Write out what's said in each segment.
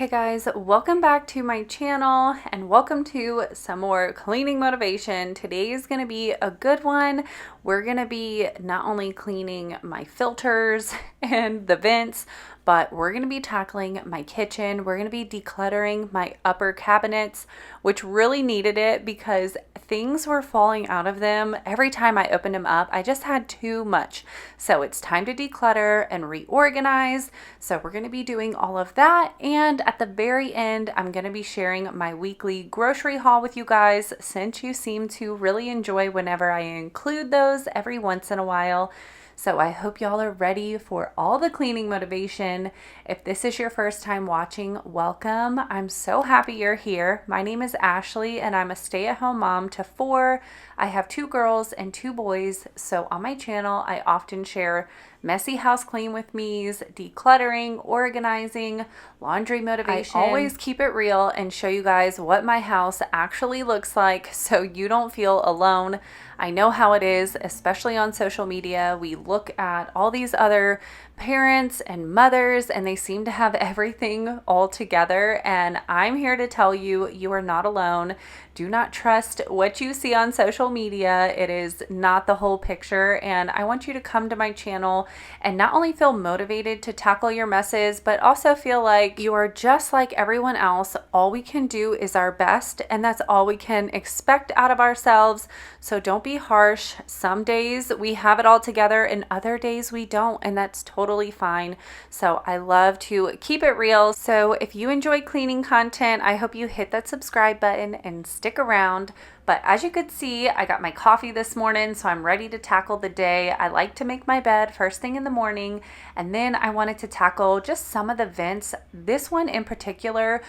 Hey guys, welcome back to my channel and welcome to some more cleaning motivation. Today is going to be a good one. We're going to be not only cleaning my filters and the vents, but we're going to be tackling my kitchen. We're going to be decluttering my upper cabinets, which really needed it because things were falling out of them. Every time I opened them up, I just had too much. So it's time to declutter and reorganize. So we're going to be doing all of that. And at the very end, I'm going to be sharing my weekly grocery haul with you guys, since you seem to really enjoy whenever I include those every once in a while. So I hope y'all are ready for all the cleaning motivation. If this is your first time watching, welcome. I'm so happy you're here. My name is Ashley and I'm a stay-at-home mom to 4. I have 2 girls and 2 boys. So on my channel, I often share messy house clean with me's, decluttering, organizing, laundry motivation. I always keep it real and show you guys what my house actually looks like so you don't feel alone. I know how it is, especially on social media. We look at all these other parents and mothers and they seem to have everything all together, and I'm here to tell you, you are not alone. Do not trust what you see on social media. It is not the whole picture, and I want you to come to my channel and not only feel motivated to tackle your messes, but also feel like you are just like everyone else. All we can do is our best, and that's all we can expect out of ourselves. So don't be harsh. Some days we have it all together and other days we don't, and that's totally fine. So I love to keep it real. So if you enjoy cleaning content, I hope you hit that subscribe button and stick around. But as you could see, I got my coffee this morning, so I'm ready to tackle the day. I like to make my bed first thing in the morning, and then I wanted to tackle just some of the vents. This one in particular,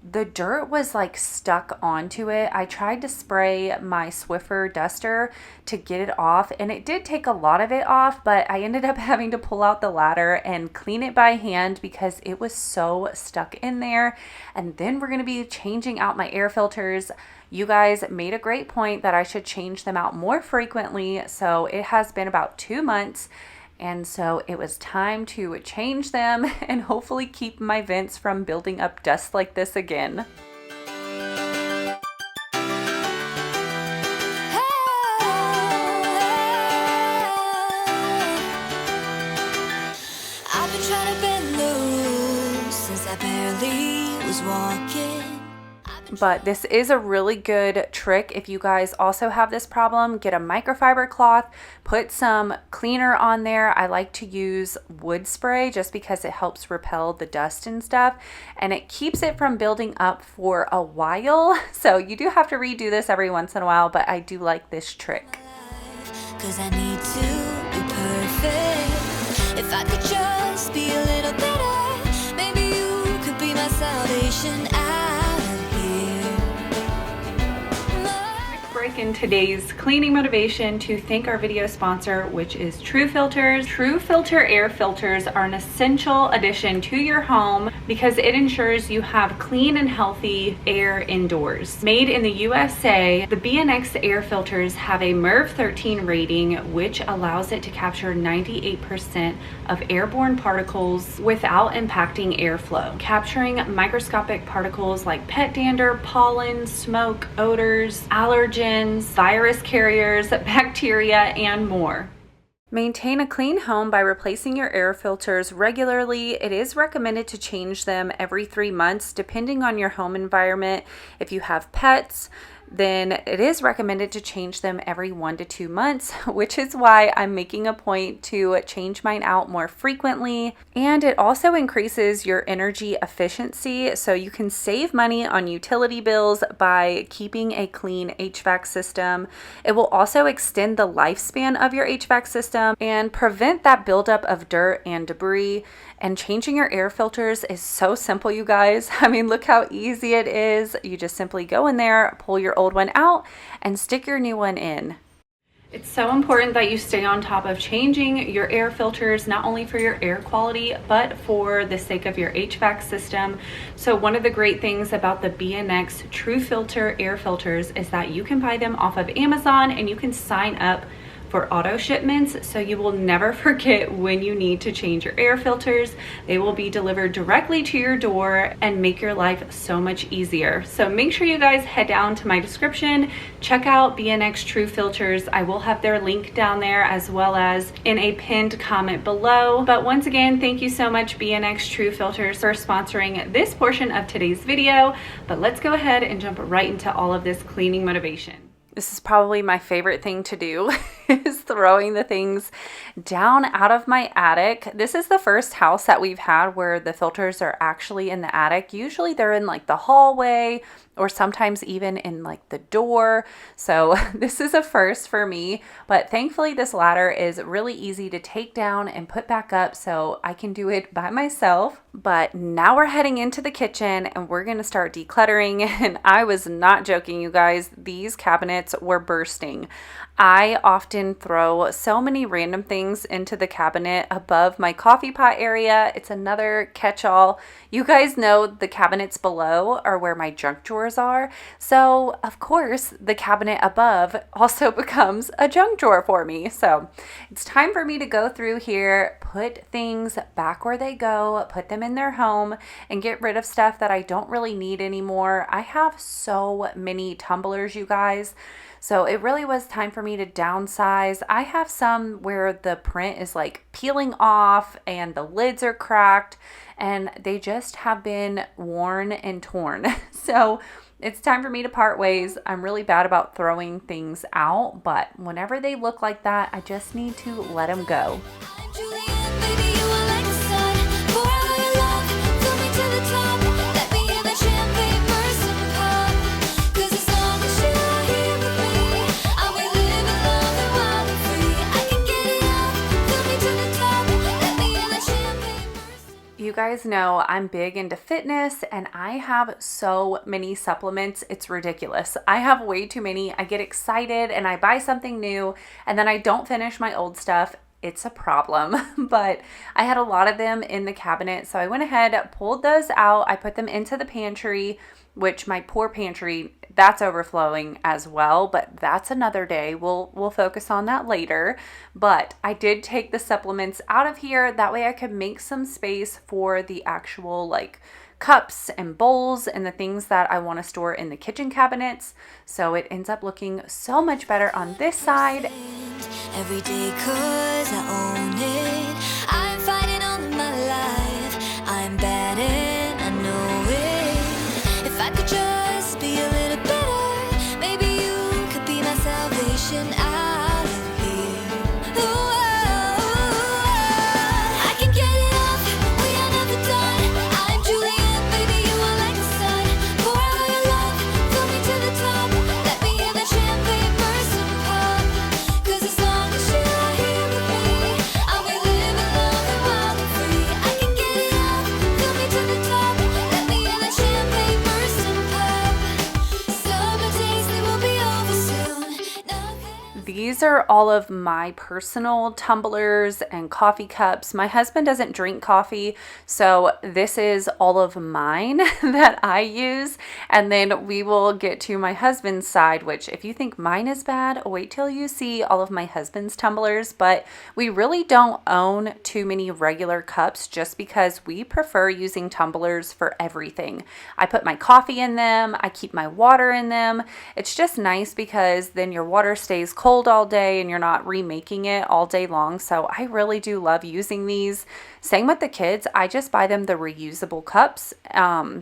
the dirt was like stuck onto it. I tried to spray my Swiffer duster to get it off, and it did take a lot of it off, but I ended up having to pull out the ladder and clean it by hand because it was so stuck in there. And then we're going to be changing out my air filters. You guys made a great point that I should change them out more frequently. So it has been about 2 months. And so it was time to change them and hopefully keep my vents from building up dust like this again. I've been trying to bend the rules since I barely was walking. But this is a really good trick if you guys also have this problem. Get a microfiber cloth, put some cleaner on there. I like to use wood spray just because it helps repel the dust and stuff, and it keeps it from building up for a while. So you do have to redo this every once in a while, but I do like this trick. 'Cause I need to be perfect. If I could just be a little better, maybe you could be my salvation. In today's cleaning motivation to thank our video sponsor, which is True Filters. True Filter air filters are an essential addition to your home because it ensures you have clean and healthy air indoors. Made in the USA, the B&X air filters have a MERV 13 rating, which allows it to capture 98% of airborne particles without impacting airflow, capturing microscopic particles like pet dander, pollen, smoke, odors, allergens, virus carriers, bacteria, and more. Maintain a clean home by replacing your air filters regularly. It is recommended to change them every 3 months, depending on your home environment. If you have pets, then it is recommended to change them every 1 to 2 months, which is why I'm making a point to change mine out more frequently. And it also increases your energy efficiency, so you can save money on utility bills by keeping a clean HVAC system. It will also extend the lifespan of your HVAC system and prevent that buildup of dirt and debris. And changing your air filters is so simple, you guys. I mean, look how easy it is. You just simply go in there, pull your old one out, and stick your new one in. It's so important that you stay on top of changing your air filters, not only for your air quality, but for the sake of your HVAC system. So one of the great things about the B&X True Filter air filters is that you can buy them off of Amazon and you can sign up for auto shipments, so you will never forget when you need to change your air filters. They will be delivered directly to your door and make your life so much easier. So make sure you guys head down to my description, check out BNX True Filters. I will have their link down there as well as in a pinned comment below. But once again, thank you so much BNX True Filters for sponsoring this portion of today's video. But let's go ahead and jump right into all of this cleaning motivation. This is probably my favorite thing to do is throwing the things down out of my attic. This is the first house that we've had where the filters are actually in the attic. Usually they're in like the hallway or sometimes even in like the door. So this is a first for me, but thankfully this ladder is really easy to take down and put back up so I can do it by myself. But now we're heading into the kitchen and we're going to start decluttering. And I was not joking, you guys. These cabinets were bursting. I often throw so many random things into the cabinet above my coffee pot area. It's another catch-all. You guys know the cabinets below are where my junk drawers are. So of course the cabinet above also becomes a junk drawer for me. So it's time for me to go through here, put things back where they go, put them in their home, and get rid of stuff that I don't really need anymore. I have so many tumblers, you guys. So it really was time for me to downsize. I have some where the print is like peeling off and the lids are cracked and they just have been worn and torn. So it's time for me to part ways. I'm really bad about throwing things out, but whenever they look like that, I just need to let them go. You guys know I'm big into fitness and I have so many supplements. It's ridiculous. I have way too many. I get excited and I buy something new and then I don't finish my old stuff. It's a problem, but I had a lot of them in the cabinet. So I went ahead, pulled those out. I put them into the pantry, which my poor pantry, that's overflowing as well, but that's another day. We'll focus on that later. But I did take the supplements out of here. That way I could make some space for the actual like cups and bowls and the things that I want to store in the kitchen cabinets. So it ends up looking so much better on this side. Every day 'cause I own it. I'm fighting all of my life. I'm bad and I know it. If I could just be a little better, maybe you could be my salvation out of here. Ooh, I can get it off, we are never done. I'm Juliet, baby, you are like the sun. Pour out your love, fill me to the top. Let me hear that champagne burst and pop. 'Cause as long as you are here with me, I'll be living long and wild and free. I can get it off, fill me to the top. Let me hear that champagne burst and pop. Summer days, they will be over soon. These are all of my personal tumblers and coffee cups. My husband doesn't drink coffee, so this is all of mine that I use. And then we will get to my husband's side, which if you think mine is bad, wait till you see all of my husband's tumblers. But we really don't own too many regular cups just because we prefer using tumblers for everything. I put my coffee in them. I keep my water in them. It's just nice because then your water stays cold all day and you're not remaking it all day long. So I really do love using these. Same with the kids. I just buy them the reusable cups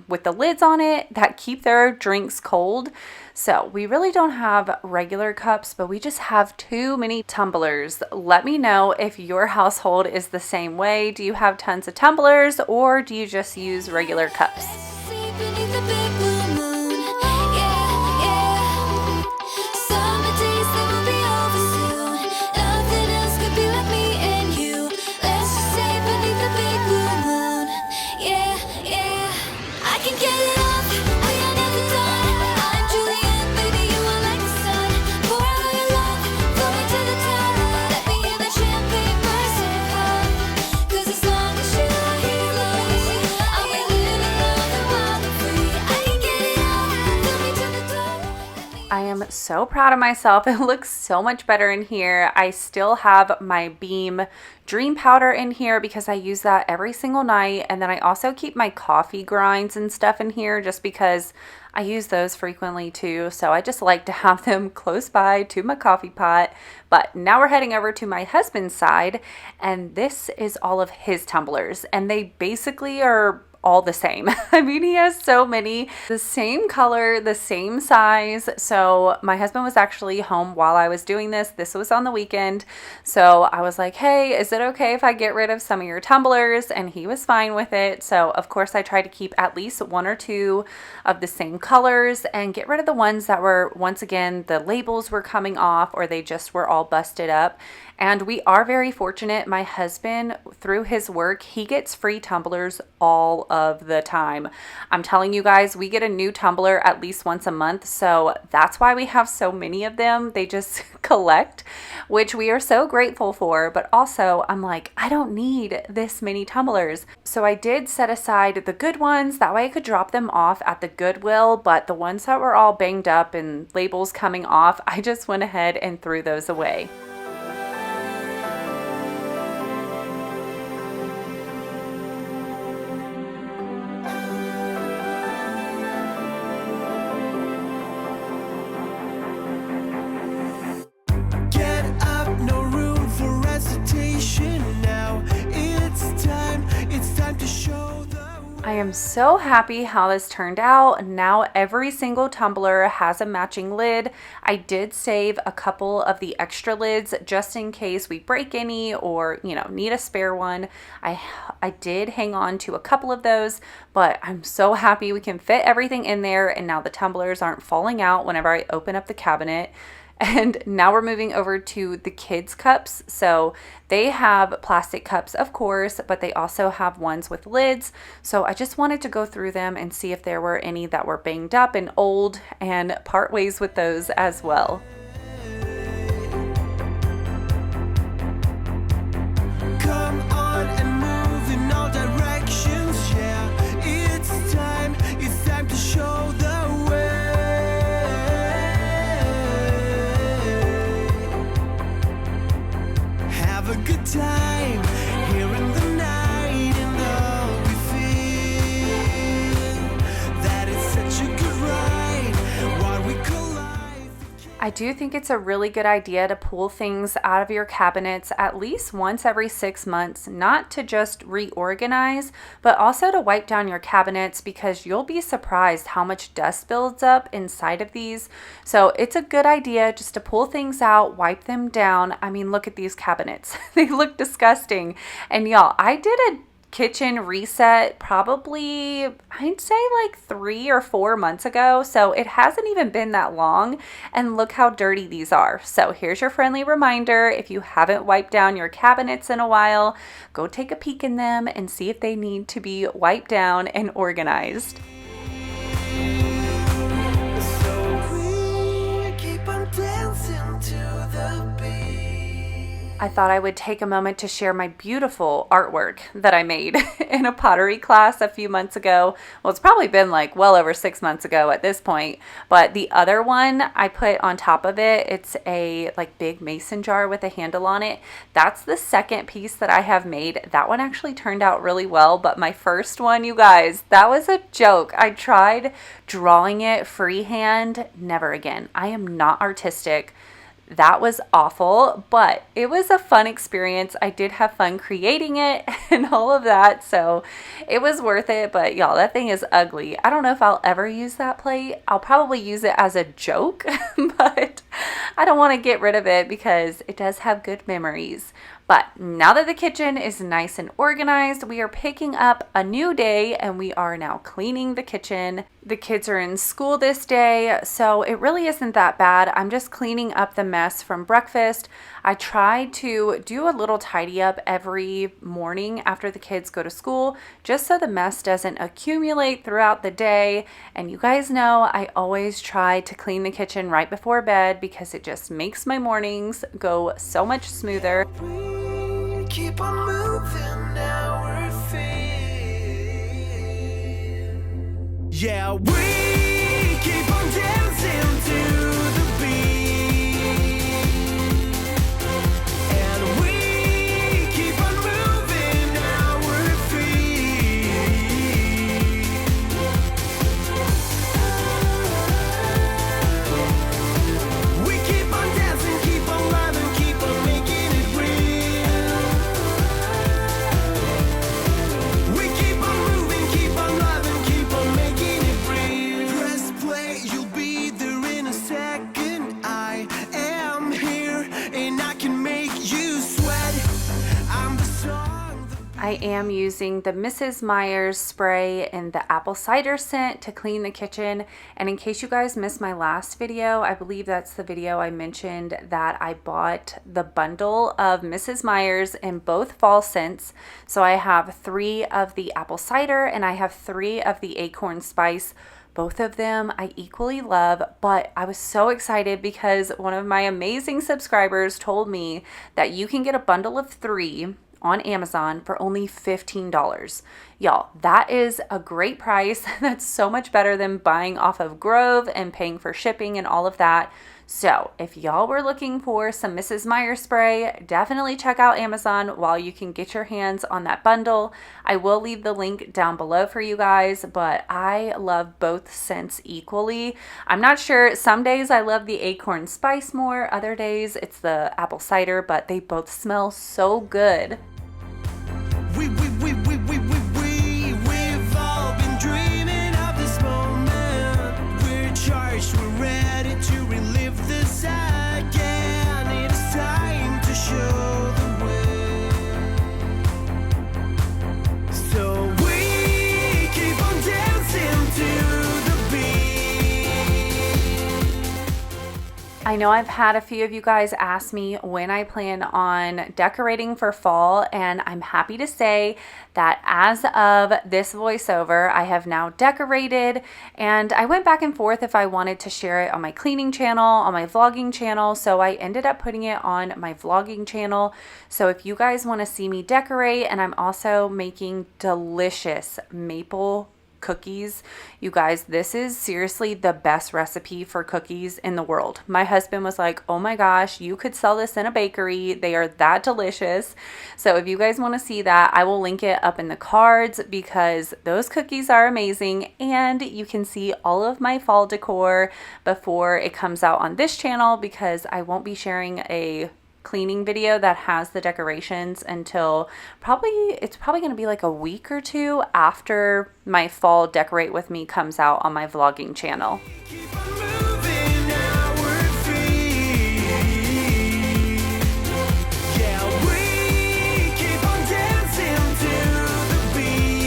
with the lids on it that keep their drinks cold. So we really don't have regular cups, but we just have too many tumblers. Let me know if your household is the same way. Do you have tons of tumblers or do you just use regular cups? Sleep beneath the big blue moon. Yeah, yeah. Summer days, they will be over soon. Nothing else could be like me and you. Let's just stay beneath the big blue moon. Yeah, yeah. I can get it off. We are never done. I'm Juliet, baby, you are like the sun. Pour out your love, fill me to the top. Let me hear that champagne burst and pop. 'Cause as long as you are here, I'll be living long and wild. am so proud of myself. It looks so much better in here. I still have my Beam Dream Powder in here because I use that every single night. And then I also keep my coffee grinds and stuff in here just because I use those frequently too. So I just like to have them close by to my coffee pot. But now we're heading over to my husband's side, and this is all of his tumblers. And they basically are all the same. I mean, he has so many, the same color, the same size. So my husband was actually home while I was doing this. This was on the weekend. So I was like, hey, is it okay if I get rid of some of your tumblers? And he was fine with it. So of course I tried to keep at least one or two of the same colors and get rid of the ones that were, once again, the labels were coming off or they just were all busted up. And we are very fortunate. My husband, through his work, he gets free tumblers all of the time. I'm telling you guys, we get a new tumbler at least once a month. So that's why we have so many of them. They just collect, which we are so grateful for. But also, I'm like, I don't need this many tumblers. So I did set aside the good ones. That way I could drop them off at the Goodwill. But the ones that were all banged up and labels coming off, I just went ahead and threw those away. I am so happy how this turned out. Now every single tumbler has a matching lid. I did save a couple of the extra lids just in case we break any or, need a spare one. I did hang on to a couple of those, but I'm so happy we can fit everything in there and now the tumblers aren't falling out whenever I open up the cabinet. And now we're moving over to the kids' cups. So they have plastic cups, of course, but they also have ones with lids. So I just wanted to go through them and see if there were any that were banged up and old and part ways with those as well. Come on and move in all directions, yeah. It's time to show the way. Have a good time here in the night and all we feel. That is such a good ride while we collide. I do think it's a really good idea to pull things out of your cabinets at least once every 6 months, not to just reorganize, but also to wipe down your cabinets because you'll be surprised how much dust builds up inside of these. So it's a good idea just to pull things out, wipe them down. I mean, look at these cabinets. They look disgusting. And y'all, I did a kitchen reset probably, I'd say like 3 or 4 months ago. So it hasn't even been that long. And look how dirty these are. So here's your friendly reminder. If you haven't wiped down your cabinets in a while, go take a peek in them and see if they need to be wiped down and organized. So we keep on dancing to the beat. I thought I would take a moment to share my beautiful artwork that I made in a pottery class a few months ago. Well, it's probably been like well over 6 months ago at this point, but the other one I put on top of it, it's a like big mason jar with a handle on it. That's the second piece that I have made. That one actually turned out really well, but my first one, you guys, that was a joke. I tried drawing it freehand. Never again. I am not artistic. That was awful, but it was a fun experience. I did have fun creating it and all of that, so it was worth it. But y'all, that thing is ugly. I don't know if I'll ever use that plate. I'll probably use it as a joke, but I don't want to get rid of it because it does have good memories. But now that the kitchen is nice and organized, we are picking up a new day and we are now cleaning the kitchen. The kids are in school this day, so it really isn't that bad. I'm just cleaning up the mess from breakfast. I try to do a little tidy up every morning after the kids go to school, just so the mess doesn't accumulate throughout the day. And you guys know I always try to clean the kitchen right before bed because it just makes my mornings go so much smoother. We keep on moving our feet. Yeah, we keep on dancing to the I am using the Mrs. Meyer's spray in the apple cider scent to clean the kitchen. And in case you guys missed my last video, I believe that's the video I mentioned that I bought the bundle of Mrs. Meyer's in both fall scents. So I have 3 of the apple cider and I have 3 of the acorn spice. Both of them I equally love, but I was so excited because one of my amazing subscribers told me that you can get a bundle of 3 on Amazon for only $15. Y'all, that is a great price. That's so much better than buying off of Grove and paying for shipping and all of that. So if y'all were looking for some Mrs. Meyer spray, definitely check out Amazon while you can get your hands on that bundle. I will leave the link down below for you guys, but I love both scents equally. I'm not sure, some days I love the acorn spice more, other days it's the apple cider, but they both smell so good. We've all been dreaming of this moment. We're charged, we're ready to relive this again. It is time to show the way. So we keep on dancing to the beat. I know I've had a few of you guys ask me when I plan on decorating for fall, and I'm happy to say that as of this voiceover, I have now decorated, and I went back and forth if I wanted to share it on my cleaning channel, on my vlogging channel, so I ended up putting it on my vlogging channel. So if you guys want to see me decorate, and I'm also making delicious maple cookies. You guys, this is seriously the best recipe for cookies in the world. My husband was like, oh my gosh, you could sell this in a bakery. They are that delicious. So if you guys want to see that, I will link it up in the cards because those cookies are amazing, and you can see all of my fall decor before it comes out on this channel because I won't be sharing a cleaning video that has the decorations until it's probably going to be like a week or 2 after my fall decorate with me comes out on my vlogging channel. Keep on moving our feet. Yeah, we keep on dancing to the beat.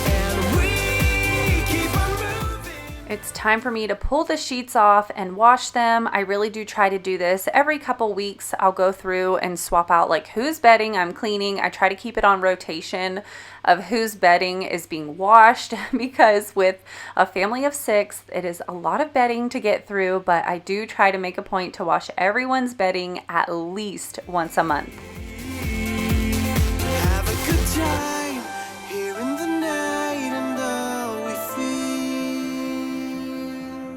And we keep on moving. It's time for me to pull the sheets off and wash them. I really do try to do this every couple weeks. I'll go through and swap out like whose bedding I'm cleaning. I try to keep it on rotation of whose bedding is being washed because with a family of 6, it is a lot of bedding to get through, but I do try to make a point to wash everyone's bedding at least once a month. Have a good time here in the night, and all we feel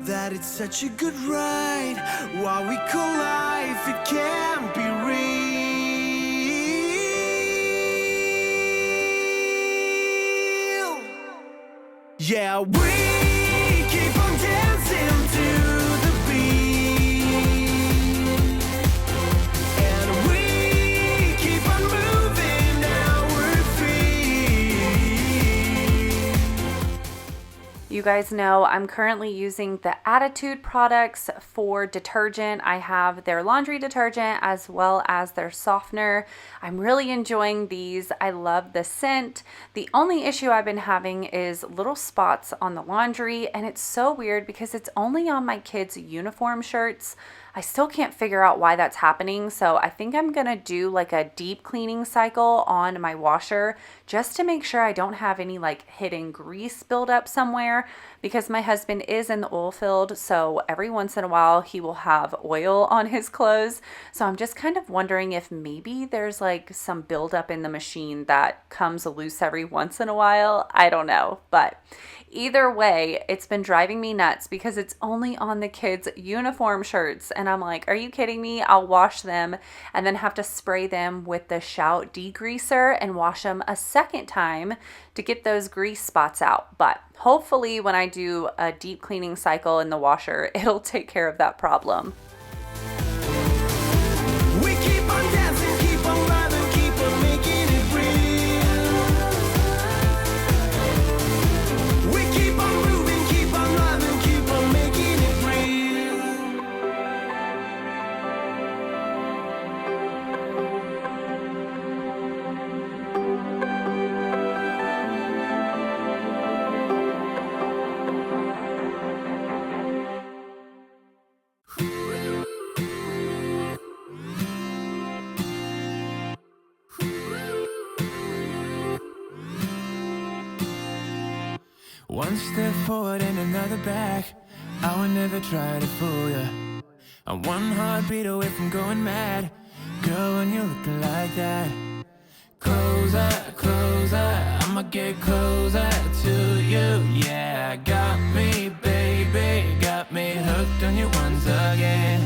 that it's such a good ride. While we call life, it can't be real. Yeah, we keep on dancing to the beat. And we keep on moving our feet. You guys know I'm currently using the Attitude products for detergent. I have their laundry detergent as well as their softener. I'm really enjoying these. I love the scent. The only issue I've been having is little spots on the laundry, and it's so weird because it's only on my kids' uniform shirts. I still can't figure out why that's happening, so I think I'm gonna do like a deep cleaning cycle on my washer just to make sure I don't have any like hidden grease buildup somewhere, because my husband is in the oil field, so every once in a while he will have oil on his clothes. So I'm just kind of wondering if maybe there's like some buildup in the machine that comes loose every once in a while. I don't know, but either way, it's been driving me nuts because it's only on the kids' uniform shirts. And I'm like, are you kidding me? I'll wash them and then have to spray them with the Shout degreaser and wash them a second time to get those grease spots out. But hopefully when I do a deep cleaning cycle in the washer, it'll take care of that problem. We keep on dancing, keep on loving, keep on making it real. We keep on moving, keep on loving, keep on making it real. One step forward and another back. I would never try to fool ya. I'm one heartbeat away from going mad. Girl, when you're looking like that. Closer, closer, I'ma get closer to you. Yeah, got me, baby, got me hooked on you once again.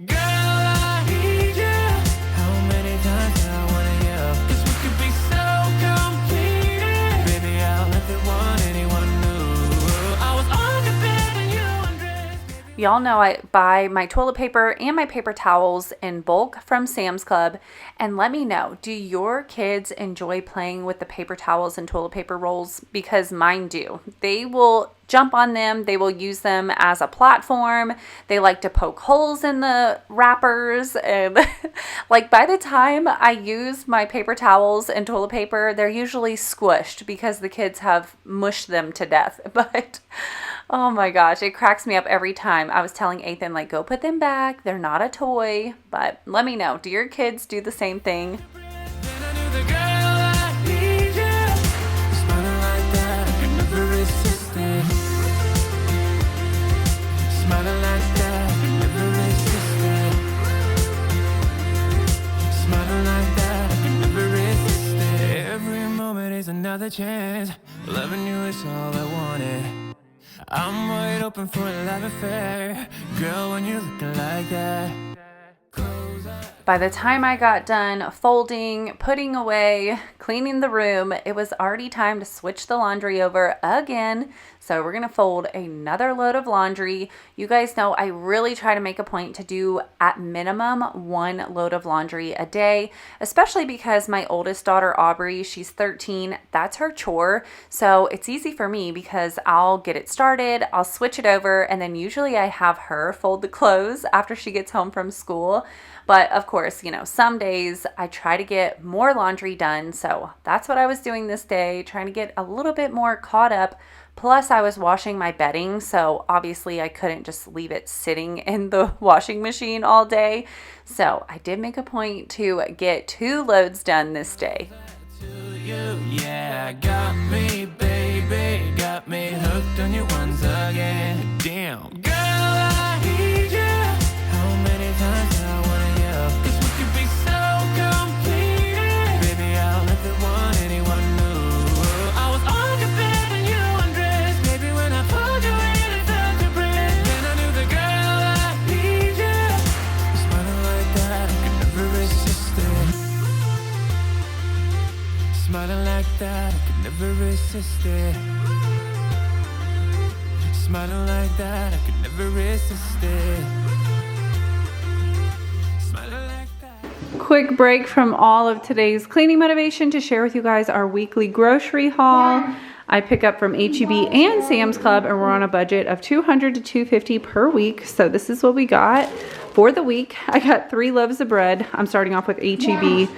Girl, I need you. How many times do I wanna yell? 'Cause we could be so complete. Baby, I'll never want anyone new. I was on the bed and you undressed. Y'all know I buy my toilet paper and my paper towels in bulk from Sam's Club. And let me know, do your kids enjoy playing with the paper towels and toilet paper rolls? Because mine do. They will jump on them. They will use them as a platform. They like to poke holes in the wrappers. And like by the time I use my paper towels and toilet paper, they're usually squished because the kids have mushed them to death. But oh my gosh, it cracks me up every time. I was telling Ethan, like, go put them back. They're not a toy. But let me know, do your kids do the same thing? Then I knew the girl I need you. Smiling like that, I could never resist it. Smiling like that, I could never resist it. Smiling like that, I could never resist it. Every moment is another chance. Loving you is all I wanted. I'm wide open for a love affair. Girl, when you're looking like that. By the time I got done folding, putting away, cleaning the room, it was already time to switch the laundry over again. So we're going to fold another load of laundry. You guys know I really try to make a point to do at minimum one load of laundry a day, especially because my oldest daughter, Aubrey, she's 13. That's her chore. So it's easy for me because I'll get it started, I'll switch it over, and then usually I have her fold the clothes after she gets home from school. But of course, you know, some days I try to get more laundry done. So that's what I was doing this day, trying to get a little bit more caught up. Plus, I was washing my bedding, so obviously I couldn't just leave it sitting in the washing machine all day. So I did make a point to get 2 loads done this day. Yeah, got me, baby, got me hooked on you once again. Damn, girl, I need you. How many times do I wanna yell? 'Cause we could be so complete. Baby, I'll never want anyone new. I was on your bed and you undressed. Baby, when I pulled you in, I felt your breath. Then I knew the girl I need you. Smiling like that, I could never resist it. Smiling like that, I could never resist it. Smiling like that, I could never resist it. Smiling like that. Quick break from all of today's cleaning motivation to share with you guys our weekly grocery haul. I pick up from H-E-B and Sam's Club, and we're on a budget of $200 to $250 per week. So this is what we got for the week. I got 3 loaves of bread. I'm starting off with H-E-B.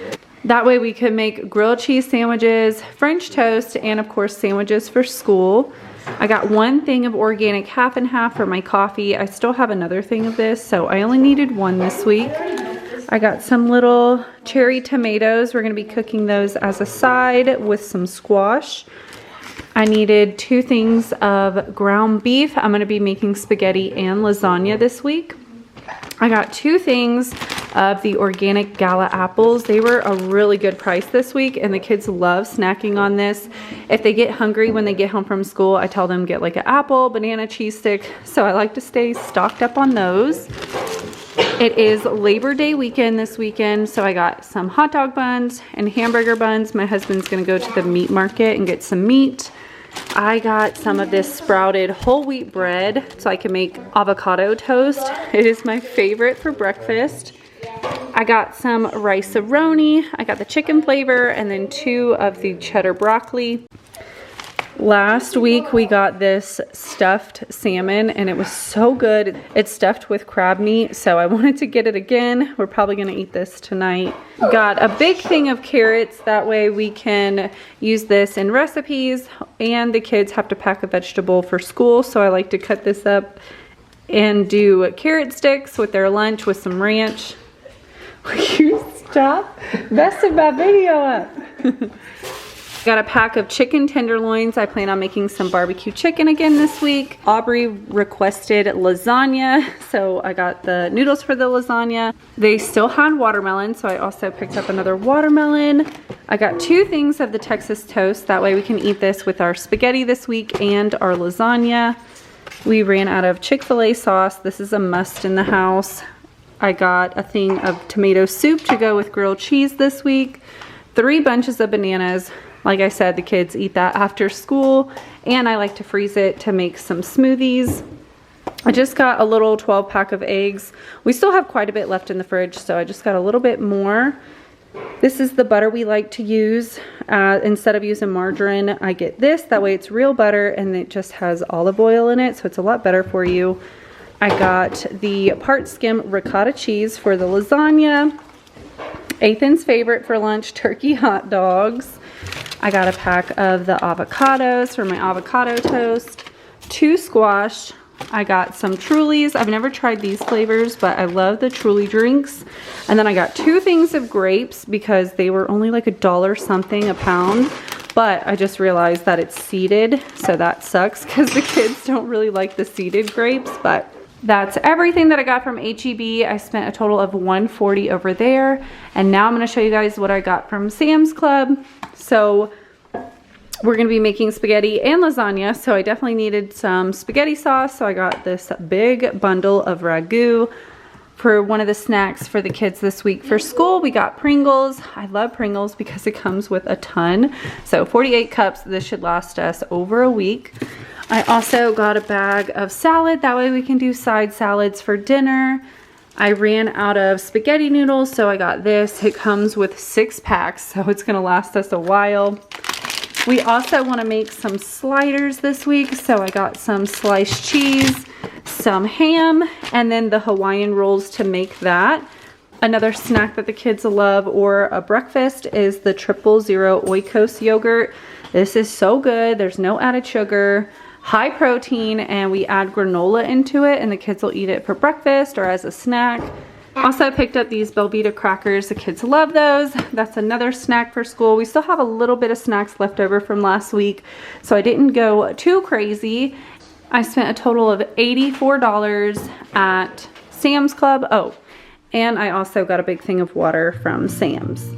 That way we could make grilled cheese sandwiches, French toast, and of course sandwiches for school. I got 1 thing of organic half and half for my coffee. I still have another thing of this, so I only needed 1 this week. I got some little cherry tomatoes. We're going to be cooking those as a side with some squash. I needed 2 things of ground beef. I'm going to be making spaghetti and lasagna this week. I got 2 things of the organic gala apples. They were a really good price this week, and the kids love snacking on this. If they get hungry when they get home from school, I tell them get like an apple, banana, cheese stick. So I like to stay stocked up on those. It is Labor Day weekend this weekend, so I got some hot dog buns and hamburger buns. My husband's gonna go to the meat market and get some meat. I got some of this sprouted whole wheat bread so I can make avocado toast. It is my favorite for breakfast. I got some rice-a-roni. I got the chicken flavor and then 2 of the cheddar broccoli. Last week we got this stuffed salmon and it was so good. It's stuffed with crab meat, so I wanted to get it again. We're probably gonna eat this tonight. Got a big thing of carrots, that way we can use this in recipes, and the kids have to pack a vegetable for school, so I like to cut this up and do carrot sticks with their lunch with some ranch. Will you stop messing my video up? Got a pack of chicken tenderloins. I plan on making some barbecue chicken again this week. Aubrey requested lasagna, so I got the noodles for the lasagna. They still had watermelon, so I also picked up another watermelon. I got 2 things of the Texas toast. That way we can eat this with our spaghetti this week and our lasagna. We ran out of Chick-fil-A sauce. This is a must in the house. I got a thing of tomato soup to go with grilled cheese this week. 3 bunches of bananas. Like I said, the kids eat that after school, and I like to freeze it to make some smoothies. I just got a little 12 pack of eggs. We still have quite a bit left in the fridge, so I just got a little bit more. This is the butter we like to use. Instead of using margarine, I get this. That way it's real butter, and it just has olive oil in it, so it's a lot better for you. I got the part skim ricotta cheese for the lasagna. Ethan's favorite for lunch, turkey hot dogs. I got a pack of the avocados for my avocado toast. 2 squash. I got some Trulies. I've never tried these flavors, but I love the Truly drinks. And then I got 2 things of grapes because they were only like $1 something a pound. But I just realized that it's seeded, so that sucks because the kids don't really like the seeded grapes. But that's everything that I got from H-E-B. I spent a total of $140 over there. And now I'm going to show you guys what I got from Sam's Club. So we're going to be making spaghetti and lasagna. So I definitely needed some spaghetti sauce. So I got this big bundle of ragu for one of the snacks for the kids this week for school. We got Pringles. I love Pringles because it comes with a ton. So 48 cups. This should last us over a week. I also got a bag of salad. That way we can do side salads for dinner. I ran out of spaghetti noodles, so I got this. It comes with 6 packs, so it's gonna last us a while. We also wanna make some sliders this week, so I got some sliced cheese, some ham, and then the Hawaiian rolls to make that. Another snack that the kids love, or a breakfast, is the 000 Oikos yogurt. This is so good. There's no added sugar, high protein, and we add granola into it, and the kids will eat it for breakfast or as a snack. Also picked up these Belvita crackers. The kids love those. That's another snack for school. We still have a little bit of snacks left over from last week, so I didn't go too crazy. I spent a total of $84 at Sam's Club. Oh, and I also got a big thing of water from Sam's.